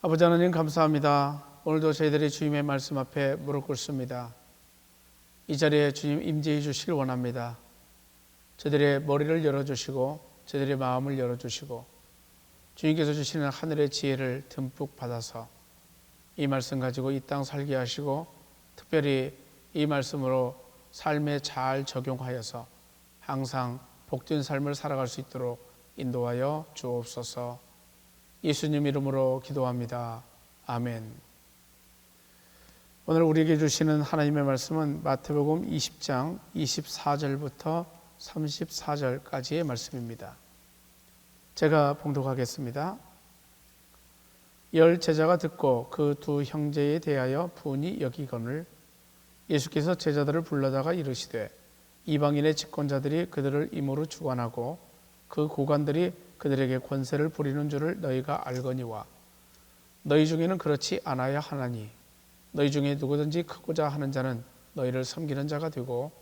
아버지 하나님 감사합니다. 오늘도 저희들이 주님의 말씀 앞에 무릎 꿇습니다. 이 자리에 주님 임재해 주시길 원합니다. 저희들의 머리를 열어주시고 저희들의 마음을 열어주시고 주님께서 주시는 하늘의 지혜를 듬뿍 받아서 이 말씀 가지고 이 땅 살게 하시고 특별히 이 말씀으로 삶에 잘 적용하여서 항상 복된 삶을 살아갈 수 있도록 인도하여 주옵소서. 예수님 이름으로 기도합니다. 아멘. 오늘 우리에게 주시는 하나님의 말씀은 마태복음 20장 24절부터 34절까지의 말씀입니다. 제가 봉독하겠습니다. 10 제자가 듣고 그 두 형제에 대하여 분이 여기거늘 예수께서 제자들을 불러다가 이르시되 이방인의 집권자들이 그들을 임으로 주관하고 그 고관들이 그들에게 권세를 부리는 줄을 너희가 알거니와 너희 중에는 그렇지 않아야 하나니 너희 중에 누구든지 크고자 하는 자는 너희를 섬기는 자가 되고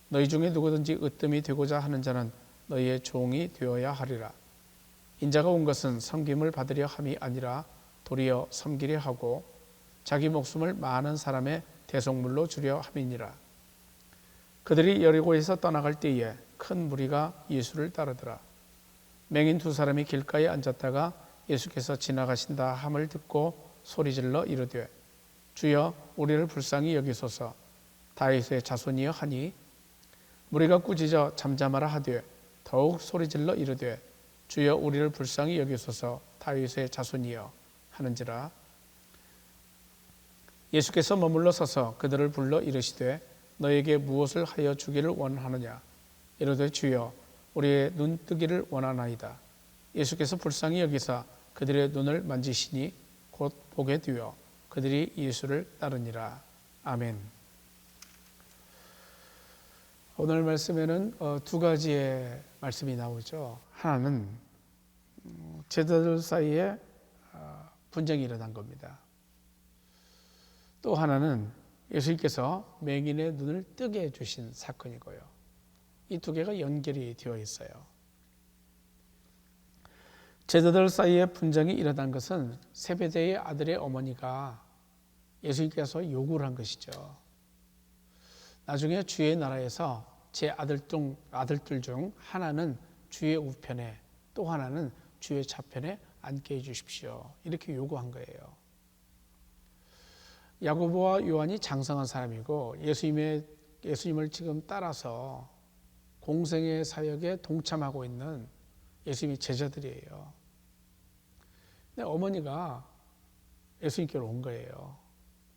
너희 중에 누구든지 으뜸이 되고자 하는 자는 너희의 종이 되어야 하리라. 인자가 온 것은 섬김을 받으려 함이 아니라 도리어 섬기려 하고 자기 목숨을 많은 사람의 대속물로 주려 함이니라. 그들이 여리고에서 떠나갈 때에 큰 무리가 예수를 따르더라. 맹인 두 사람이 길가에 앉았다가 예수께서 지나가신다 함을 듣고 소리질러 이르되 주여 우리를 불쌍히 여기소서. 다윗의 자손이여 하니 무리가 꾸짖어 잠잠하라 하되 더욱 소리질러 이르되 주여 우리를 불쌍히 여기소서. 다윗의 자손이여 하는지라. 예수께서 머물러 서서 그들을 불러 이르시되 너에게 무엇을 하여 주기를 원하느냐. 이르되 주여 우리의 눈 뜨기를 원하나이다. 예수께서 불쌍히 여기사 그들의 눈을 만지시니 곧 보게 되어 그들이 예수를 따르니라. 아멘. 오늘 말씀에는 두 가지의 말씀이 나오죠. 하나는 제자들 사이에 분쟁이 일어난 겁니다. 또 하나는 예수님께서 맹인의 눈을 뜨게 해주신 사건이고요. 이 두 개가 연결이 되어 있어요. 제자들 사이에 분쟁이 일어난 것은 세베대의 아들의 어머니가 예수님께서 요구를 한 것이죠. 나중에 주의 나라에서 제 아들들 중 하나는 주의 우편에 또 하나는 주의 좌편에 앉게 해주십시오. 이렇게 요구한 거예요. 야고보와 요한이 장성한 사람이고 예수님을 지금 따라서 공생의 사역에 동참하고 있는 예수님의 제자들이에요. 근데 어머니가 예수님께로 온 거예요.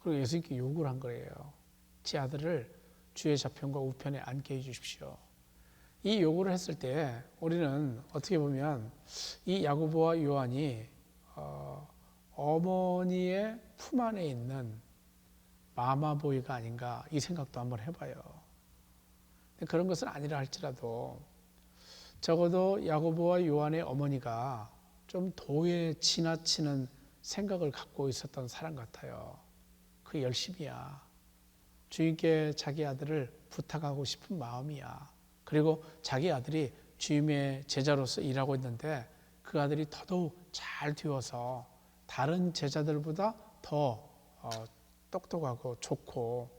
그리고 예수님께 요구를 한 거예요. 제 아들을 주의 좌편과 우편에 앉게 해주십시오. 이 요구를 했을 때 우리는 어떻게 보면 이 야고보와 요한이 어머니의 품 안에 있는 마마보이가 아닌가 이 생각도 한번 해봐요. 그런 것은 아니라 할지라도 적어도 야고보와 요한의 어머니가 좀 도에 지나치는 생각을 갖고 있었던 사람 같아요. 그 열심이야. 주님께 자기 아들을 부탁하고 싶은 마음이야. 그리고 자기 아들이 주님의 제자로서 일하고 있는데 그 아들이 더더욱 잘 되어서 다른 제자들보다 더 똑똑하고 좋고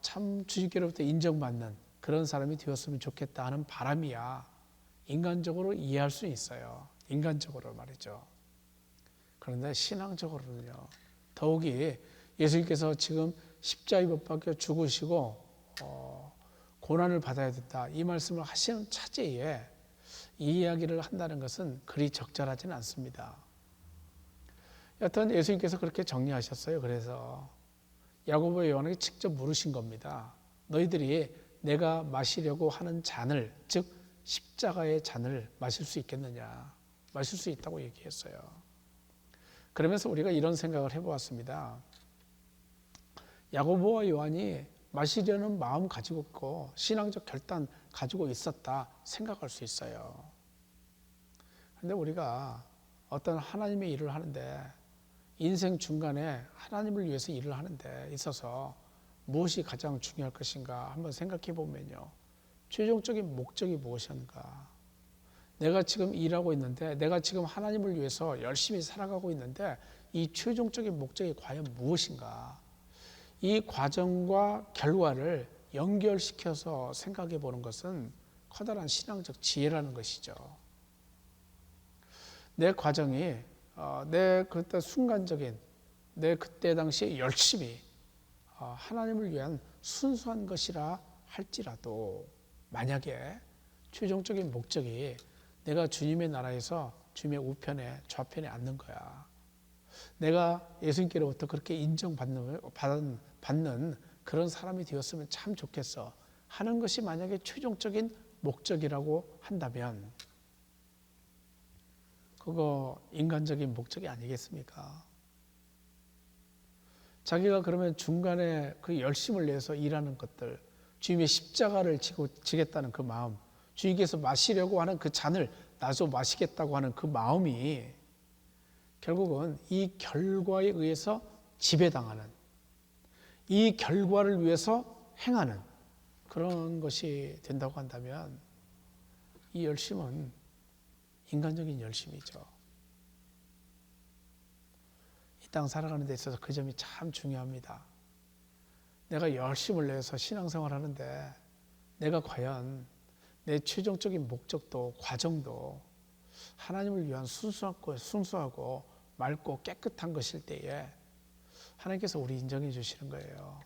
참 주님께로부터 인정받는 그런 사람이 되었으면 좋겠다 하는 바람이야. 인간적으로 이해할 수 있어요. 인간적으로 말이죠. 그런데 신앙적으로는요. 더욱이 예수님께서 지금 십자가에 못 박혀 죽으시고 고난을 받아야 된다. 이 말씀을 하시는 차제에 이 이야기를 한다는 것은 그리 적절하지는 않습니다. 여튼 예수님께서 그렇게 정리하셨어요. 그래서 야고보와 요한에게 직접 물으신 겁니다. 너희들이 내가 마시려고 하는 잔을, 즉 십자가의 잔을 마실 수 있겠느냐. 마실 수 있다고 얘기했어요. 그러면서 우리가 이런 생각을 해보았습니다. 야고보와 요한이 마시려는 마음 가지고 있고 신앙적 결단 가지고 있었다 생각할 수 있어요. 그런데 우리가 어떤 하나님의 일을 하는데 인생 중간에 하나님을 위해서 일을 하는데 있어서 무엇이 가장 중요할 것인가 한번 생각해 보면요. 최종적인 목적이 무엇인가. 내가 지금 일하고 있는데, 내가 지금 하나님을 위해서 열심히 살아가고 있는데 이 최종적인 목적이 과연 무엇인가? 이 과정과 결과를 연결시켜서 생각해 보는 것은 커다란 신앙적 지혜라는 것이죠. 내 과정이 내 그때 순간적인 내 그때 당시에 열심히 하나님을 위한 순수한 것이라 할지라도 만약에 최종적인 목적이 내가 주님의 나라에서 주님의 우편에 좌편에 앉는 거야. 내가 예수님께로부터 그렇게 인정받는 그런 사람이 되었으면 참 좋겠어 하는 것이 만약에 최종적인 목적이라고 한다면 그거 인간적인 목적이 아니겠습니까? 자기가 그러면 중간에 그 열심을 내서 일하는 것들, 주님의 십자가를 지겠다는 그 마음, 주님께서 마시려고 하는 그 잔을 나도 마시겠다고 하는 그 마음이 결국은 이 결과에 의해서 지배당하는, 이 결과를 위해서 행하는 그런 것이 된다고 한다면 이 열심은 인간적인 열심이죠. 이 땅 살아가는 데 있어서 그 점이 참 중요합니다. 내가 열심을 내서 신앙생활 하는데 내가 과연 내 최종적인 목적도 과정도 하나님을 위한 순수하고 맑고 깨끗한 것일 때에 하나님께서 우리 인정해 주시는 거예요.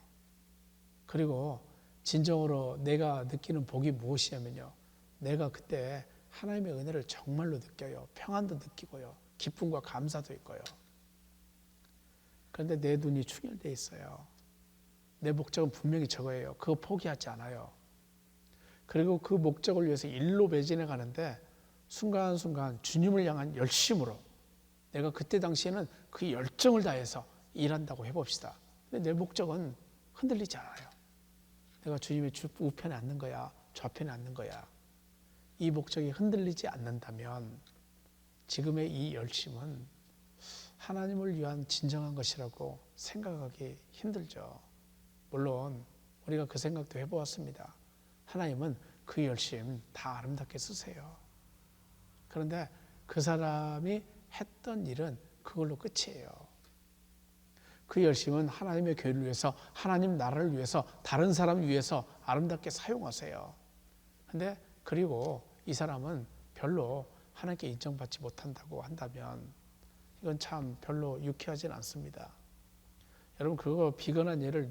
그리고 진정으로 내가 느끼는 복이 무엇이냐면요. 내가 그때 하나님의 은혜를 정말로 느껴요. 평안도 느끼고요. 기쁨과 감사도 있고요. 그런데 내 눈이 충혈되어 있어요. 내 목적은 분명히 저거예요. 그거 포기하지 않아요. 그리고 그 목적을 위해서 일로 매진해 가는데 순간순간 주님을 향한 열심으로 내가 그때 당시에는 그 열정을 다해서 일한다고 해봅시다. 근데 내 목적은 흔들리지 않아요. 내가 주님의 우편에 앉는 거야, 좌편에 앉는 거야. 이 목적이 흔들리지 않는다면 지금의 이 열심은 하나님을 위한 진정한 것이라고 생각하기 힘들죠. 물론 우리가 그 생각도 해보았습니다. 하나님은 그 열심 다 아름답게 쓰세요. 그런데 그 사람이 했던 일은 그걸로 끝이에요. 그 열심은 하나님의 교회를 위해서, 하나님 나라를 위해서, 다른 사람을 위해서 아름답게 사용하세요. 근데 그리고 이 사람은 별로 하나님께 인정받지 못한다고 한다면 이건 참 별로 유쾌하진 않습니다. 여러분 그거 비근한 예를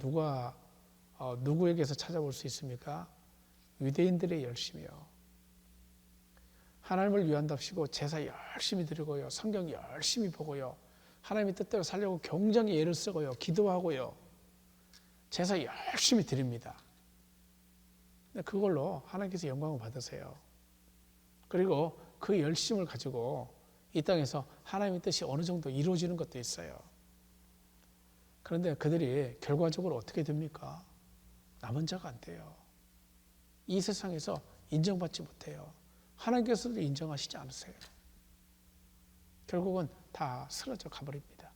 누구에게서 찾아볼 수 있습니까? 유대인들의 열심이요. 하나님을 위한답시고 제사 열심히 드리고요. 성경 열심히 보고요. 하나님의 뜻대로 살려고 굉장히 애를 쓰고요. 기도하고요. 제사 열심히 드립니다. 그걸로 하나님께서 영광을 받으세요. 그리고 그 열심을 가지고 이 땅에서 하나님의 뜻이 어느 정도 이루어지는 것도 있어요. 그런데 그들이 결과적으로 어떻게 됩니까? 남은 자가 안 돼요. 이 세상에서 인정받지 못해요. 하나님께서도 인정하시지 않으세요. 결국은 다 쓰러져 가버립니다.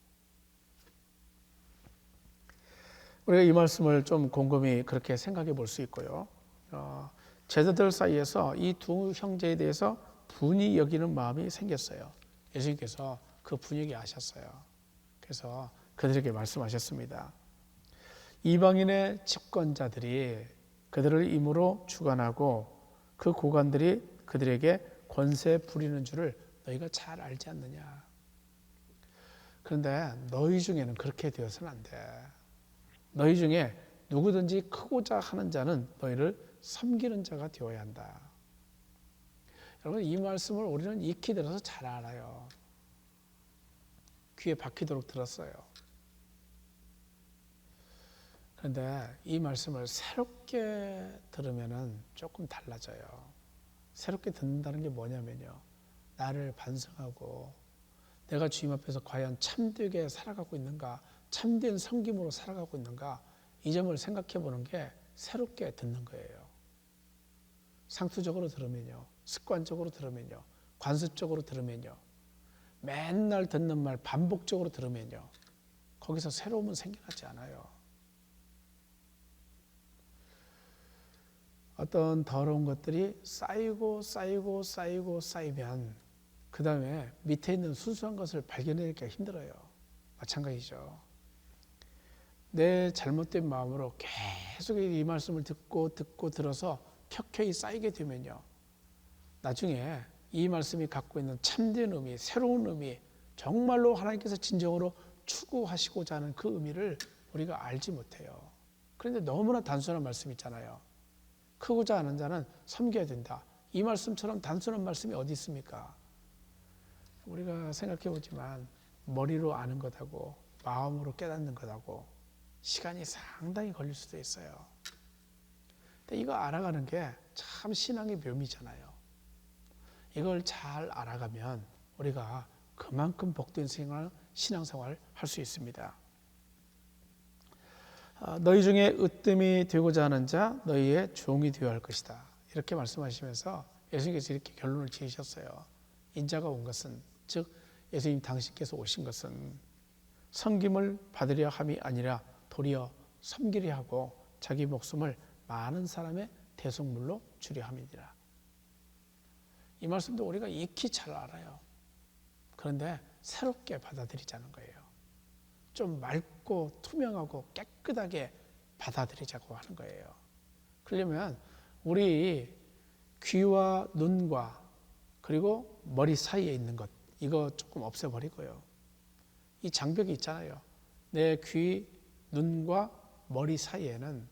우리가 이 말씀을 좀 곰곰이 그렇게 생각해 볼 수 있고요. 제자들 사이에서 이 두 형제에 대해서 분이 여기는 마음이 생겼어요. 예수님께서 그 분위기 아셨어요. 그래서 그들에게 말씀하셨습니다. 이방인의 집권자들이 그들을 임으로 주관하고 그 고관들이 그들에게 권세 부리는 줄을 너희가 잘 알지 않느냐. 그런데 너희 중에는 그렇게 되어서는 안 돼. 너희 중에 누구든지 크고자 하는 자는 너희를 섬기는 자가 되어야 한다. 여러분 이 말씀을 우리는 익히 들어서 잘 알아요. 귀에 박히도록 들었어요. 그런데 이 말씀을 새롭게 들으면은 조금 달라져요. 새롭게 듣는다는 게 뭐냐면요. 나를 반성하고 내가 주님 앞에서 과연 참되게 살아가고 있는가, 참된 섬김으로 살아가고 있는가, 이 점을 생각해 보는 게 새롭게 듣는 거예요. 상투적으로 들으면요, 습관적으로 들으면요, 관습적으로 들으면요, 맨날 듣는 말 반복적으로 들으면요, 거기서 새로움은 생겨나지 않아요. 어떤 더러운 것들이 쌓이고 쌓이고 쌓이고 쌓이면 그 다음에 밑에 있는 순수한 것을 발견하기가 힘들어요. 마찬가지죠. 내 잘못된 마음으로 계속 이 말씀을 듣고 들어서 켜켜이 쌓이게 되면요, 나중에 이 말씀이 갖고 있는 참된 의미, 새로운 의미, 정말로 하나님께서 진정으로 추구하시고자 하는 그 의미를 우리가 알지 못해요. 그런데 너무나 단순한 말씀 있잖아요. 크고자 하는 자는 섬겨야 된다. 이 말씀처럼 단순한 말씀이 어디 있습니까? 우리가 생각해 보지만 머리로 아는 것하고 마음으로 깨닫는 것하고 시간이 상당히 걸릴 수도 있어요. 근데 이거 알아가는 게 참 신앙의 묘미잖아요. 이걸 잘 알아가면 우리가 그만큼 복된 신앙생활을 할 수 있습니다. 너희 중에 으뜸이 되고자 하는 자 너희의 종이 되어야 할 것이다. 이렇게 말씀하시면서 예수님께서 이렇게 결론을 지으셨어요. 인자가 온 것은, 즉 예수님 당신께서 오신 것은 섬김을 받으려 함이 아니라 도리어 섬기려 하고 자기 목숨을 많은 사람의 대속물로 주려 함이니라. 이 말씀도 우리가 익히 잘 알아요. 그런데 새롭게 받아들이자는 거예요. 좀 맑고 투명하고 깨끗하게 받아들이자고 하는 거예요. 그러려면 우리 귀와 눈과 그리고 머리 사이에 있는 것, 이거 조금 없애버리고요. 이 장벽이 있잖아요. 내 귀, 눈과 머리 사이에는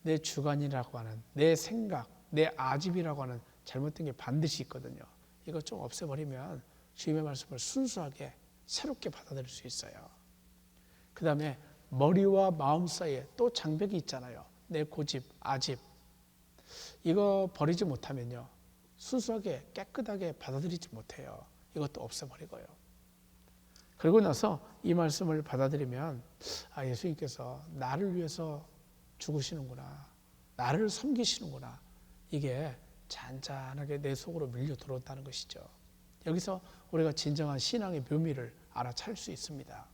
내 주관이라고 하는, 내 생각, 내 아집이라고 하는 잘못된 게 반드시 있거든요. 이거 좀 없애버리면 주님의 말씀을 순수하게 새롭게 받아들일 수 있어요. 그 다음에 머리와 마음 사이에 또 장벽이 있잖아요. 내 고집, 아집. 이거 버리지 못하면요, 순수하게 깨끗하게 받아들이지 못해요. 이것도 없애버리고요. 그리고 나서 이 말씀을 받아들이면 예수님께서 나를 위해서 죽으시는구나, 나를 섬기시는구나, 이게 잔잔하게 내 속으로 밀려 들어온다는 것이죠. 여기서 우리가 진정한 신앙의 묘미를 알아차릴 수 있습니다.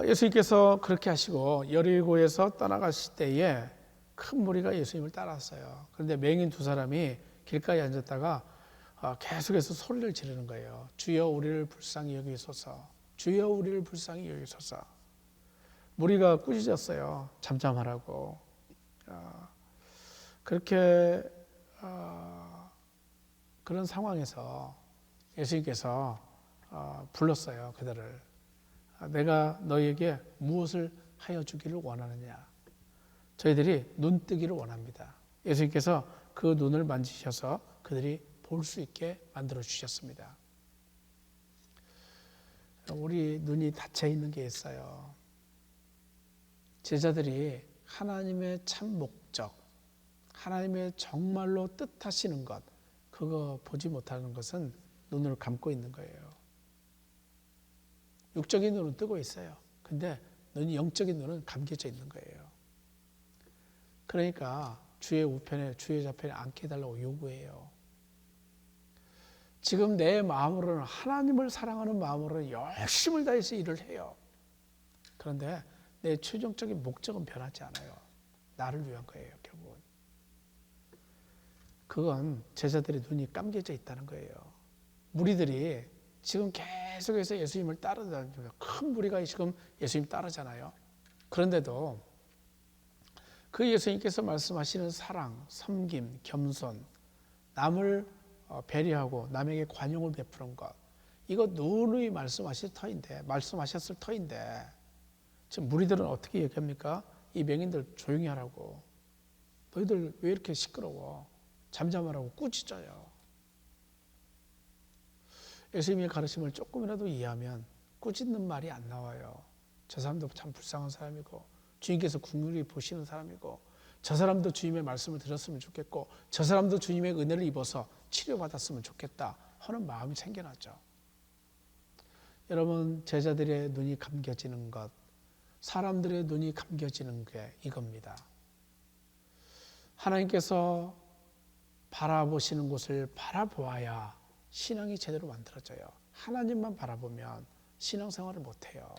예수님께서 그렇게 하시고 여리고에서 떠나가실 때에 큰 무리가 예수님을 따랐어요. 그런데 맹인 두 사람이 길가에 앉았다가 계속해서 소리를 지르는 거예요. 주여 우리를 불쌍히 여기소서, 주여 우리를 불쌍히 여기소서. 무리가 꾸짖었어요. 잠잠하라고. 그렇게 그런 상황에서 예수님께서 불렀어요. 그들을. 내가 너희에게 무엇을 하여 주기를 원하느냐. 저희들이 눈뜨기를 원합니다. 예수님께서 그 눈을 만지셔서 그들이 볼 수 있게 만들어 주셨습니다. 우리 눈이 닫혀 있는 게 있어요. 제자들이 하나님의 참 목적, 하나님의 정말로 뜻하시는 것, 그거 보지 못하는 것은 눈을 감고 있는 거예요. 육적인 눈은 뜨고 있어요. 근데 눈이, 영적인 눈은 감겨져 있는 거예요. 그러니까 주의 우편에, 주의 좌편에 앉게 해달라고 요구해요. 지금 내 마음으로는, 하나님을 사랑하는 마음으로는 열심을 다해서 일을 해요. 그런데 내 최종적인 목적은 변하지 않아요. 나를 위한 거예요, 결국은. 그건 제자들의 눈이 감겨져 있다는 거예요. 무리들이 지금 계속해서 예수님을 따르잖아요. 큰 무리가 지금 예수님 따르잖아요. 그런데도 그 예수님께서 말씀하시는 사랑, 섬김, 겸손, 남을 배려하고 남에게 관용을 베푸는 것, 이거 누누이 말씀하셨을 터인데 지금 무리들은 어떻게 얘기합니까? 이 맹인들 조용히 하라고, 너희들 왜 이렇게 시끄러워, 잠잠하라고 꾸짖어요. 예수님의 가르침을 조금이라도 이해하면 꾸짖는 말이 안 나와요. 저 사람도 참 불쌍한 사람이고, 주님께서 긍휼히 보시는 사람이고, 저 사람도 주님의 말씀을 들었으면 좋겠고, 저 사람도 주님의 은혜를 입어서 치료받았으면 좋겠다 하는 마음이 생겨나죠. 여러분, 제자들의 눈이 감겨지는 것, 사람들의 눈이 감겨지는 게 이겁니다. 하나님께서 바라보시는 곳을 바라보아야 신앙이 제대로 만들어져요. 하나님만 바라보면 신앙생활을 못해요.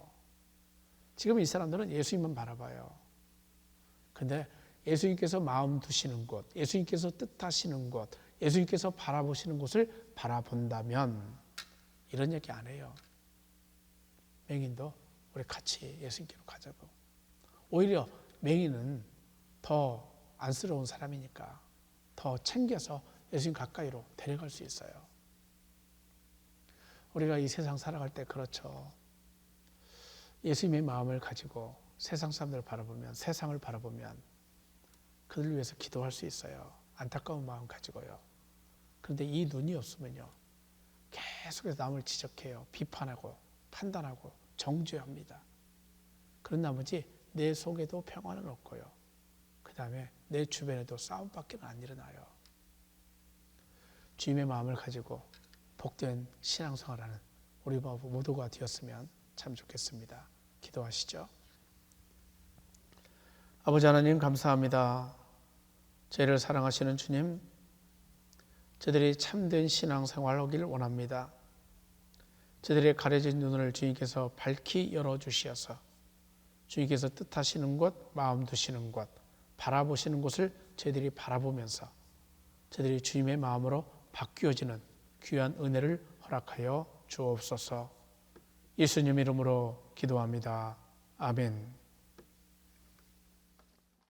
지금 이 사람들은 예수님만 바라봐요. 근데 예수님께서 마음 두시는 곳, 예수님께서 뜻하시는 곳, 예수님께서 바라보시는 곳을 바라본다면 이런 얘기 안 해요. 맹인도 우리 같이 예수님께로 가자고. 오히려 맹인은 더 안쓰러운 사람이니까 더 챙겨서 예수님 가까이로 데려갈 수 있어요. 우리가 이 세상 살아갈 때 그렇죠. 예수님의 마음을 가지고 세상 사람들을 바라보면, 세상을 바라보면 그들을 위해서 기도할 수 있어요. 안타까운 마음 가지고요. 그런데 이 눈이 없으면요, 계속해서 남을 지적해요. 비판하고 판단하고 정죄합니다. 그런 나머지 내 속에도 평안은 없고요. 그 다음에 내 주변에도 싸움밖에 안 일어나요. 주님의 마음을 가지고 복된 신앙생활하는 우리 모두가 되었으면 참 좋겠습니다. 기도하시죠. 아버지 하나님 감사합니다. 저희를 사랑하시는 주님, 저들이 참된 신앙생활을 하기를 원합니다. 저들의 가려진 눈을 주님께서 밝히 열어주시어서 주님께서 뜻하시는 곳, 마음 두시는 곳, 바라보시는 곳을 저희들이 바라보면서 저희들이 주님의 마음으로 바뀌어지는 귀한 은혜를 허락하여 주옵소서. 예수님 이름으로 기도합니다. 아멘.